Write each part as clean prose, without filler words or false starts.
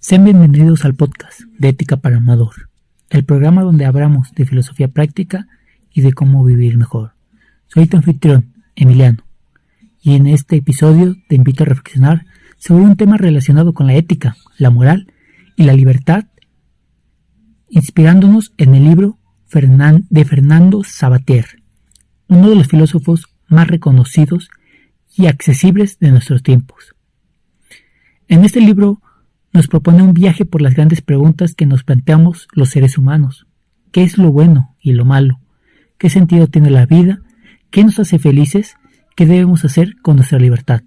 Sean bienvenidos al podcast de Ética para Amador, el programa donde hablamos de filosofía práctica y de cómo vivir mejor. Soy tu anfitrión, Emiliano, y en este episodio te invito a reflexionar sobre un tema relacionado con la ética, la moral y la libertad, inspirándonos en el libro de Fernando Savater, uno de los filósofos más reconocidos y accesibles de nuestros tiempos. En este libro nos propone un viaje por las grandes preguntas que nos planteamos los seres humanos. ¿Qué es lo bueno y lo malo? ¿Qué sentido tiene la vida? ¿Qué nos hace felices? ¿Qué debemos hacer con nuestra libertad?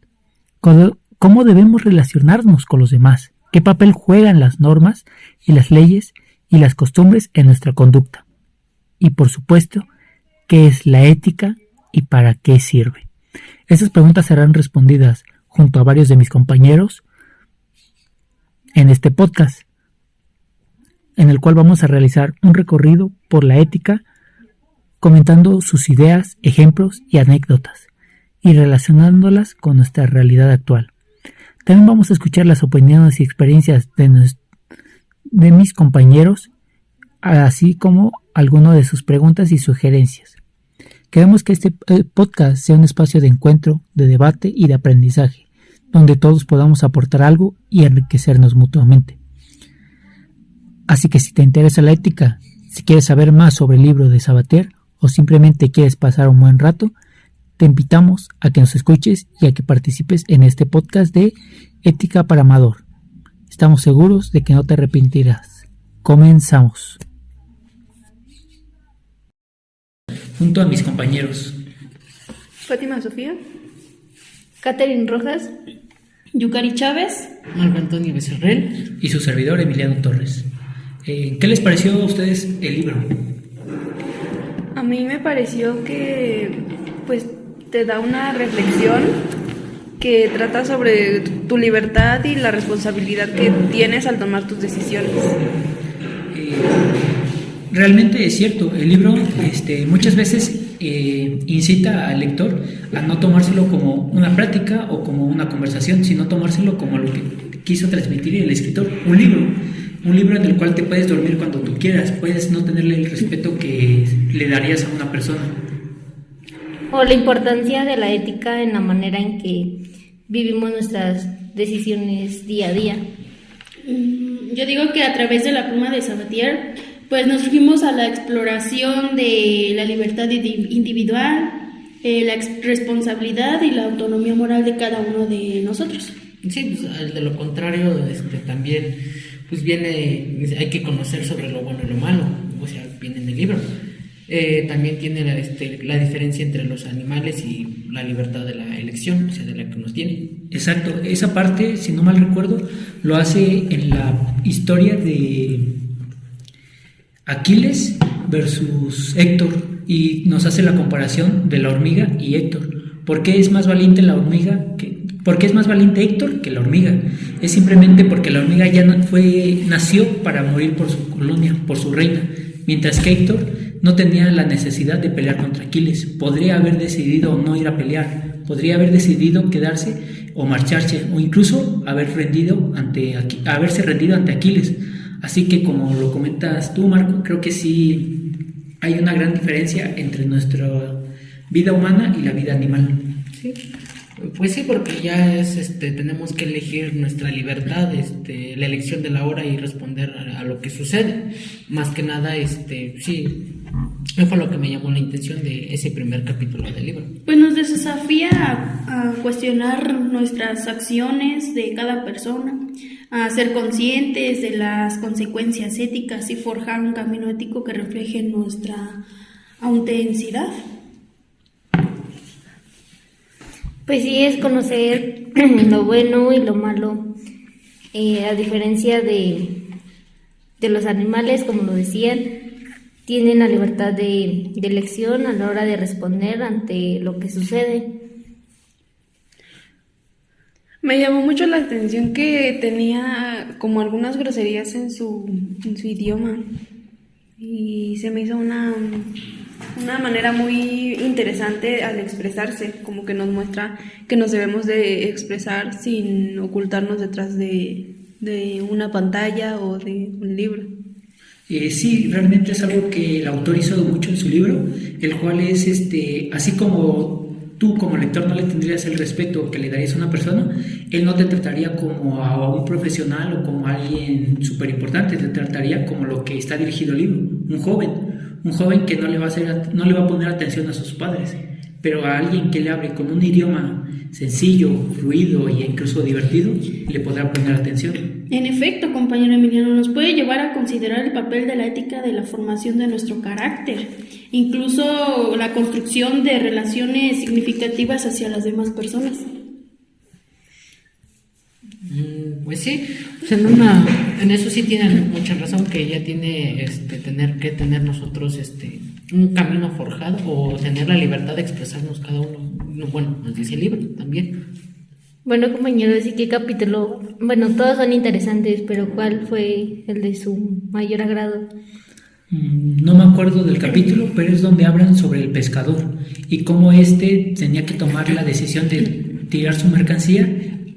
¿Cómo debemos relacionarnos con los demás? ¿Qué papel juegan las normas y las leyes y las costumbres en nuestra conducta? Y por supuesto, ¿qué es la ética y para qué sirve? Estas preguntas serán respondidas junto a varios de mis compañeros en este podcast, en el cual vamos a realizar un recorrido por la ética, comentando sus ideas, ejemplos y anécdotas, y relacionándolas con nuestra realidad actual. También vamos a escuchar las opiniones y experiencias de mis compañeros, así como algunas de sus preguntas y sugerencias. Queremos que este podcast sea un espacio de encuentro, de debate y de aprendizaje, donde todos podamos aportar algo y enriquecernos mutuamente. Así que si te interesa la ética, si quieres saber más sobre el libro de Savater o simplemente quieres pasar un buen rato, te invitamos a que nos escuches y a que participes en este podcast de Ética para Amador. Estamos seguros de que no te arrepentirás. Comenzamos. Junto a mis compañeros Fátima Sofía, Catherine Rojas, Yukari Chávez, Marco Antonio Becerril y su servidor Emiliano Torres. ¿Qué les pareció a ustedes el libro? a mí me pareció que te da una reflexión que trata sobre tu libertad y la responsabilidad que tienes al tomar tus decisiones. Realmente es cierto, el libro muchas veces incita al lector a no tomárselo como una práctica o como una conversación, sino tomárselo como lo que quiso transmitir el escritor, un libro en el cual te puedes dormir cuando tú quieras, puedes no tenerle el respeto que le darías a una persona. O la importancia de la ética en la manera en que vivimos nuestras decisiones día a día. Yo digo que a través de la pluma de Savater, pues nos fuimos a la exploración de la libertad individual, la responsabilidad y la autonomía moral de cada uno de nosotros. Sí, pues, de lo contrario, también pues viene, hay que conocer sobre lo bueno y lo malo, o sea, viene en el libro. También tiene la diferencia entre los animales y la libertad de la elección, o sea, de la que nos tiene. Exacto, esa parte, si no mal recuerdo, lo hace en la historia de Aquiles versus Héctor, y nos hace la comparación de la hormiga y Héctor. ¿Por qué es más valiente la hormiga? ¿Por qué es más valiente Héctor que la hormiga? Es simplemente porque la hormiga ya nació para morir por su colonia, por su reina, mientras que Héctor no tenía la necesidad de pelear contra Aquiles. Podría haber decidido no ir a pelear, podría haber decidido quedarse o marcharse, o incluso haberse rendido ante Aquiles. Así que, como lo comentas tú, Marco, creo que sí hay una gran diferencia entre nuestra vida humana y la vida animal. Sí, pues sí, porque ya tenemos que elegir nuestra libertad, la elección de la hora y responder a lo que sucede. Más que nada, sí, fue lo que me llamó la intención de ese primer capítulo del libro. Pues nos desafía a cuestionar nuestras acciones de cada persona, a ser conscientes de las consecuencias éticas y forjar un camino ético que refleje nuestra autenticidad. Pues sí, es conocer lo bueno y lo malo, a diferencia de los animales, como lo decían, tienen la libertad de elección a la hora de responder ante lo que sucede. Me llamó mucho la atención que tenía como algunas groserías en su idioma, y se me hizo una manera muy interesante al expresarse, como que nos muestra que nos debemos de expresar sin ocultarnos detrás de de una pantalla o de un libro. Sí, realmente es algo que el autor hizo mucho en su libro, el cual es, así como tú como lector no le tendrías el respeto que le darías a una persona, él no te trataría como a un profesional o como a alguien súper importante, te trataría como lo que está dirigido el libro, un joven que no le va a poner atención a sus padres, pero a alguien que le hable con un idioma sencillo, fluido e incluso divertido, le podrá poner atención. En efecto, compañero Emiliano, nos puede llevar a considerar el papel de la ética de la formación de nuestro carácter, incluso la construcción de relaciones significativas hacia las demás personas. Pues sí, pues en eso sí tienen mucha razón, que ella tiene tener nosotros un camino forjado o tener la libertad de expresarnos cada uno. Bueno, nos dice el libro también. Bueno, compañeros, ¿y qué capítulo? Bueno, todos son interesantes, pero ¿cuál fue el de su mayor agrado? No me acuerdo del capítulo, pero es donde hablan sobre el pescador y cómo tenía que tomar la decisión de tirar su mercancía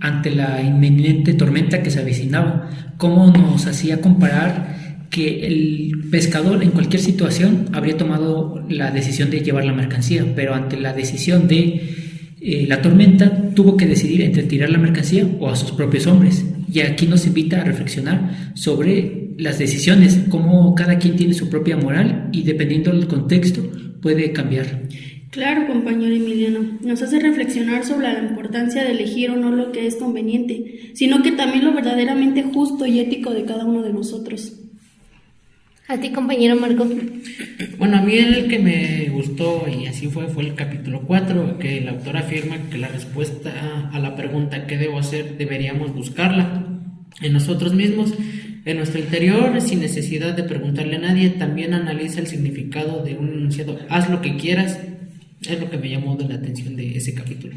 ante la inminente tormenta que se avecinaba. Cómo nos hacía comparar que el pescador en cualquier situación habría tomado la decisión de llevar la mercancía, pero ante la decisión de la tormenta tuvo que decidir entre tirar la mercancía o a sus propios hombres. Y aquí nos invita a reflexionar sobre las decisiones, cómo cada quien tiene su propia moral y dependiendo del contexto puede cambiar. Claro, compañero Emiliano, nos hace reflexionar sobre la importancia de elegir o no lo que es conveniente, sino que también lo verdaderamente justo y ético de cada uno de nosotros. ¿A ti, compañero Marco? Bueno, a mí el que me gustó y así fue el capítulo 4, que el autor afirma que la respuesta a la pregunta ¿qué debo hacer? Deberíamos buscarla en nosotros mismos, en nuestro interior, sin necesidad de preguntarle a nadie. También analiza el significado de un enunciado, haz lo que quieras. Es lo que me llamó de la atención de ese capítulo.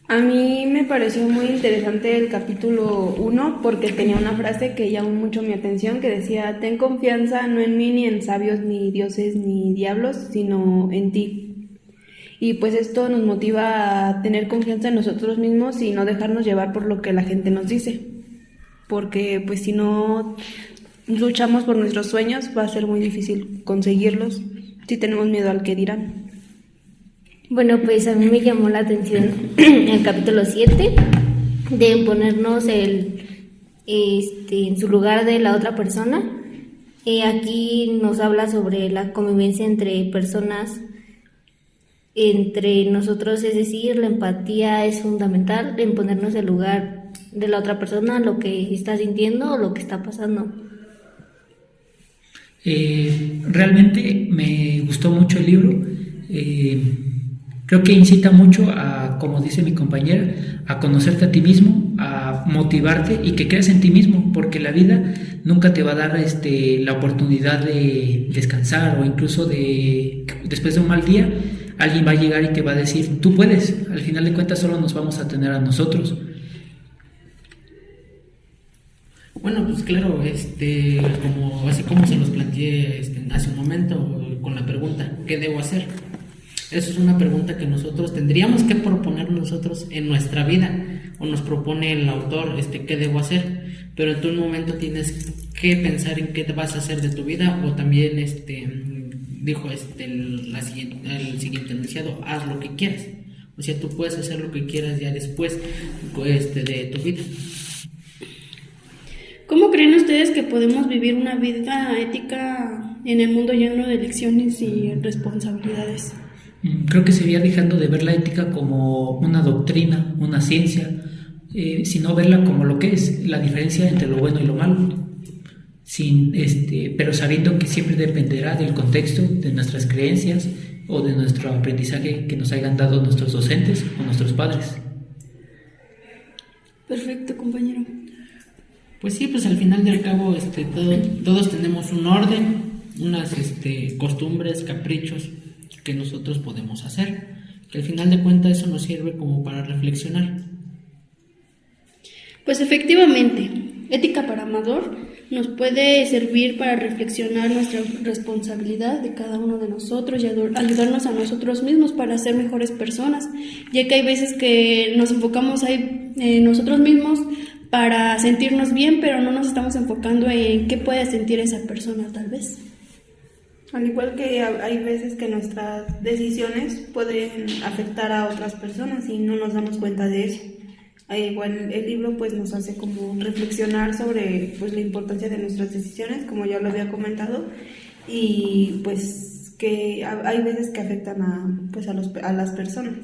A mí me pareció muy interesante el capítulo 1 porque tenía una frase que llamó mucho mi atención que decía, ten confianza no en mí ni en sabios ni dioses ni diablos, sino en ti. Y pues esto nos motiva a tener confianza en nosotros mismos y no dejarnos llevar por lo que la gente nos dice. Porque pues si no luchamos por nuestros sueños va a ser muy difícil conseguirlos si tenemos miedo al que dirán. Bueno, pues a mí me llamó la atención el capítulo 7 de ponernos en su lugar de la otra persona. Aquí nos habla sobre la convivencia entre personas, entre nosotros, es decir, la empatía es fundamental en ponernos en el lugar de la otra persona, lo que está sintiendo o lo que está pasando. Realmente me gustó mucho el libro. Creo que incita mucho a, como dice mi compañera, a conocerte a ti mismo, a motivarte y que creas en ti mismo, porque la vida nunca te va a dar la oportunidad de descansar o incluso después de un mal día, alguien va a llegar y te va a decir, tú puedes. Al final de cuentas solo nos vamos a tener a nosotros. Bueno, pues claro, así como se los planteé hace un momento con la pregunta, ¿qué debo hacer? Eso es una pregunta que nosotros tendríamos que proponer nosotros en nuestra vida, o nos propone el autor, ¿qué debo hacer? Pero en tu momento tienes que pensar en qué te vas a hacer de tu vida, o también dijo el siguiente enunciado, haz lo que quieras. O sea, tú puedes hacer lo que quieras ya después de tu vida. ¿Cómo creen ustedes que podemos vivir una vida ética en el mundo lleno de lecciones y responsabilidades? Creo que sería dejando de ver la ética como una doctrina, una ciencia, sino verla como lo que es, la diferencia entre lo bueno y lo malo, pero sabiendo que siempre dependerá del contexto, de nuestras creencias o de nuestro aprendizaje que nos hayan dado nuestros docentes o nuestros padres. Perfecto, compañero. Pues sí, pues al final del cabo todos tenemos un orden, unas costumbres, caprichos que nosotros podemos hacer, que al final de cuentas eso nos sirve como para reflexionar. Pues efectivamente, ética para Amador nos puede servir para reflexionar nuestra responsabilidad de cada uno de nosotros y ayudarnos a nosotros mismos para ser mejores personas, ya que hay veces que nos enfocamos ahí en nosotros mismos, para sentirnos bien, pero no nos estamos enfocando en qué puede sentir esa persona tal vez. Al igual que hay veces que nuestras decisiones podrían afectar a otras personas y no nos damos cuenta de eso. Igual el libro pues nos hace como reflexionar sobre pues la importancia de nuestras decisiones, como ya lo había comentado, y pues que hay veces que afectan a las personas.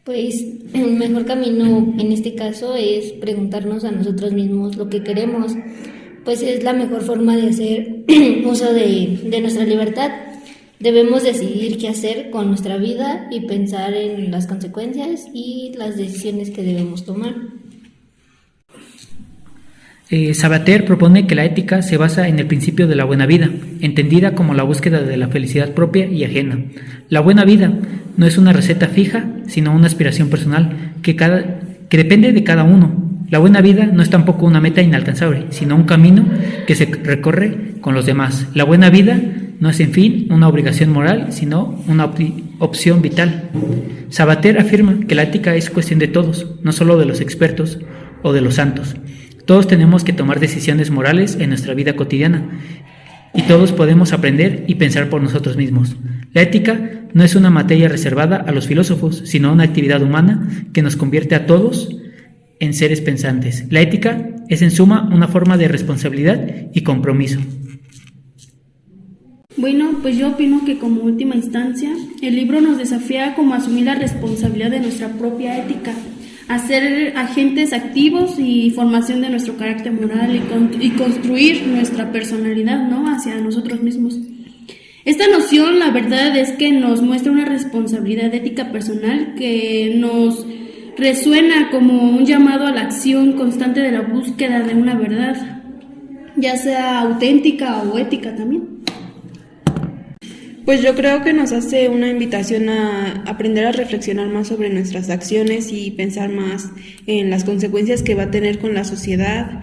Pues el mejor camino en este caso es preguntarnos a nosotros mismos lo que queremos, pues es la mejor forma de hacer uso de nuestra libertad. Debemos decidir qué hacer con nuestra vida y pensar en las consecuencias y las decisiones que debemos tomar. Sabater propone que la ética se basa en el principio de la buena vida, entendida como la búsqueda de la felicidad propia y ajena. La buena vida no es una receta fija, sino una aspiración personal que depende de cada uno. La buena vida no es tampoco una meta inalcanzable, sino un camino que se recorre con los demás. La buena vida no es, en fin, una obligación moral, sino una opción vital. Sabater afirma que la ética es cuestión de todos, no solo de los expertos o de los santos. Todos tenemos que tomar decisiones morales en nuestra vida cotidiana y todos podemos aprender y pensar por nosotros mismos. La ética no es una materia reservada a los filósofos, sino una actividad humana que nos convierte a todos en seres pensantes. La ética es en suma una forma de responsabilidad y compromiso. Bueno, pues yo opino que como última instancia, el libro nos desafía como a asumir la responsabilidad de nuestra propia ética, a ser agentes activos y formación de nuestro carácter moral y construir nuestra personalidad, ¿no?, hacia nosotros mismos. Esta noción, la verdad es que nos muestra una responsabilidad ética personal que nos resuena como un llamado a la acción constante de la búsqueda de una verdad, ya sea auténtica o ética también. Pues yo creo que nos hace una invitación a aprender a reflexionar más sobre nuestras acciones y pensar más en las consecuencias que va a tener con la sociedad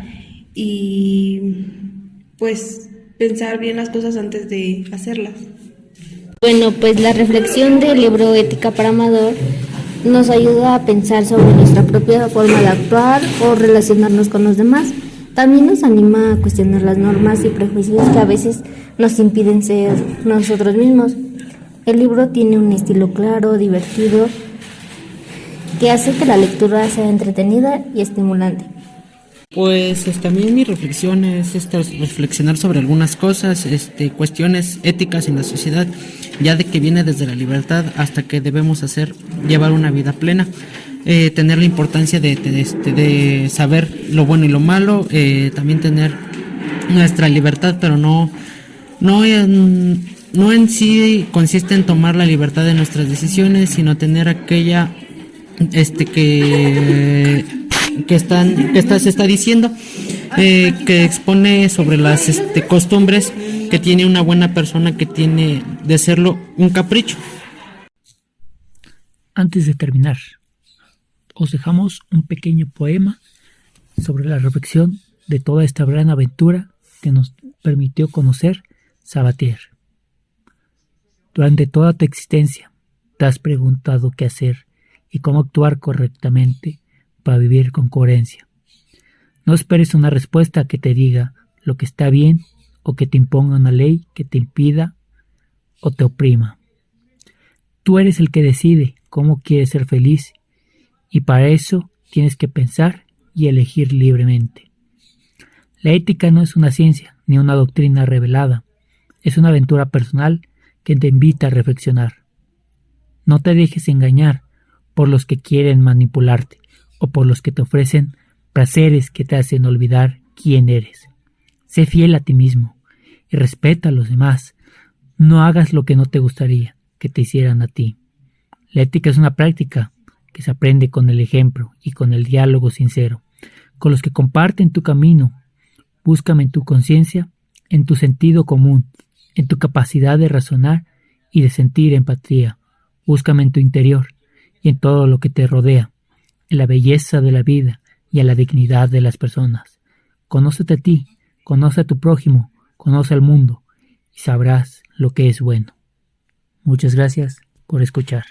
y pues pensar bien las cosas antes de hacerlas. Bueno, pues la reflexión del libro Ética para Amador nos ayuda a pensar sobre nuestra propia forma de actuar o relacionarnos con los demás. También nos anima a cuestionar las normas y prejuicios que a veces nos impiden ser nosotros mismos. El libro tiene un estilo claro, divertido, que hace que la lectura sea entretenida y estimulante. Pues también mi reflexión es reflexionar sobre algunas cosas, cuestiones éticas en la sociedad, ya de que viene desde la libertad hasta que debemos llevar una vida plena. Tener la importancia de saber lo bueno y lo malo, también tener nuestra libertad, pero no en sí consiste en tomar la libertad de nuestras decisiones, sino tener aquella se está diciendo, que expone sobre las costumbres que tiene una buena persona, que tiene de serlo un capricho. Antes de terminar, os dejamos un pequeño poema sobre la reflexión de toda esta gran aventura que nos permitió conocer Sabater. Durante toda tu existencia te has preguntado qué hacer y cómo actuar correctamente para vivir con coherencia. No esperes una respuesta que te diga lo que está bien o que te imponga una ley que te impida o te oprima. Tú eres el que decide cómo quieres ser feliz y para eso tienes que pensar y elegir libremente. La ética no es una ciencia ni una doctrina revelada, es una aventura personal que te invita a reflexionar. No te dejes engañar por los que quieren manipularte o por los que te ofrecen placeres que te hacen olvidar quién eres. Sé fiel a ti mismo y respeta a los demás. No hagas lo que no te gustaría que te hicieran a ti. La ética es una práctica que se aprende con el ejemplo y con el diálogo sincero, con los que comparten tu camino. Búscame en tu conciencia, en tu sentido común, en tu capacidad de razonar y de sentir empatía. Búscame en tu interior y en todo lo que te rodea, en la belleza de la vida y en la dignidad de las personas. Conócete a ti, conoce a tu prójimo, conoce al mundo y sabrás lo que es bueno. Muchas gracias por escuchar.